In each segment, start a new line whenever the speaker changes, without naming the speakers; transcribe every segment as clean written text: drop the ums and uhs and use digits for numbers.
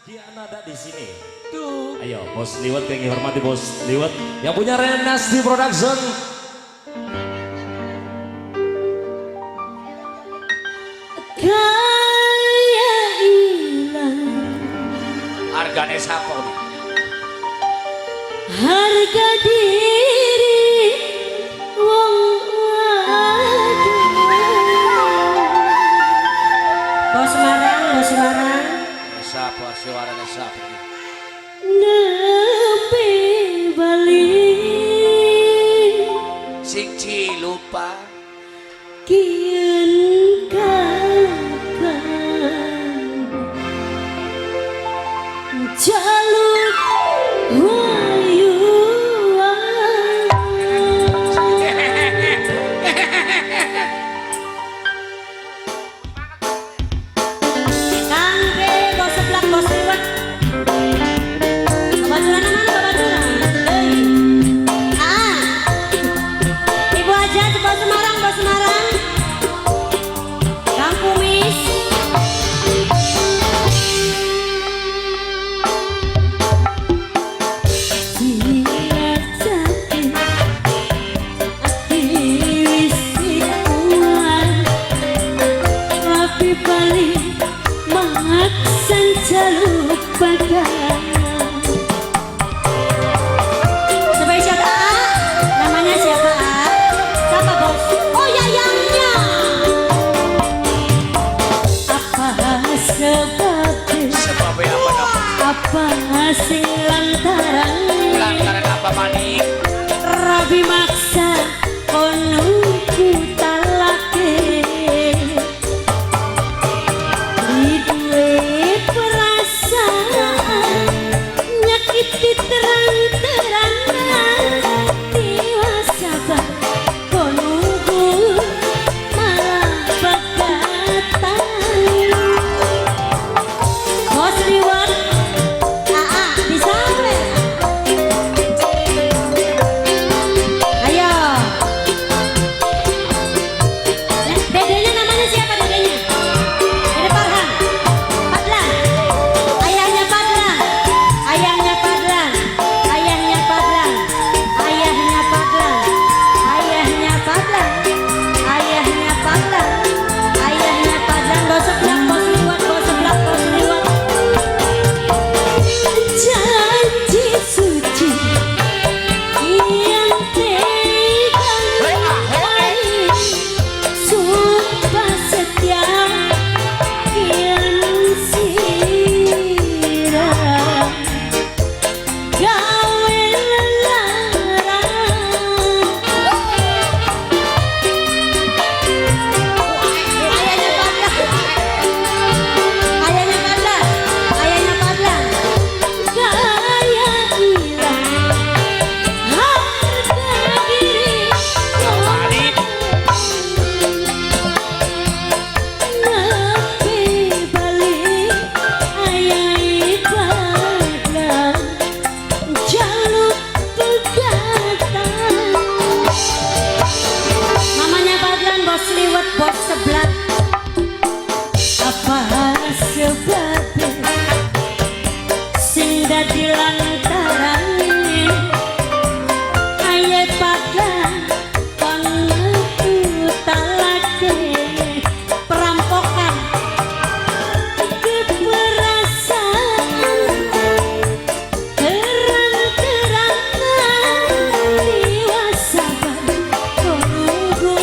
Kiana ada di sini. Tuh. Ayo, Bos Liwet yang dihormati Bos Liwet yang punya Renasti Production.
Kaya ilang
harganya siapa?
harga diri wong wadon. Bos Semarang.
Siapa suaranya siapa?
Nepi Bali
Sing lupa
kian kakak jalur
lantaran apa maning
Rabi maksa konungku talake Ridwe perasaan nyakiti terang-terangan Tiwasa bah konungku malah bagatan Bos Liwet bos sebelah apa sebabnya sing dadi lantaran aye padha konengku talake perampokan keperasaan terang-terangan tiwasa konungku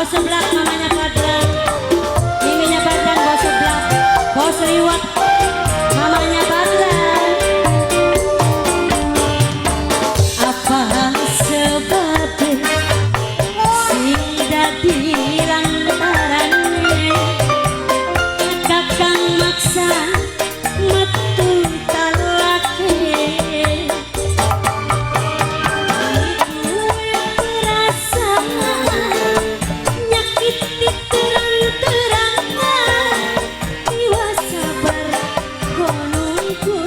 Sebelah mamanya Padang, miminya Padang, bos sebelah, bos liwat, mamanya Padang. Apa sebabnya sing dadi lantarane kakang maksa metu talake. Sabar kononku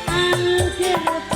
anggap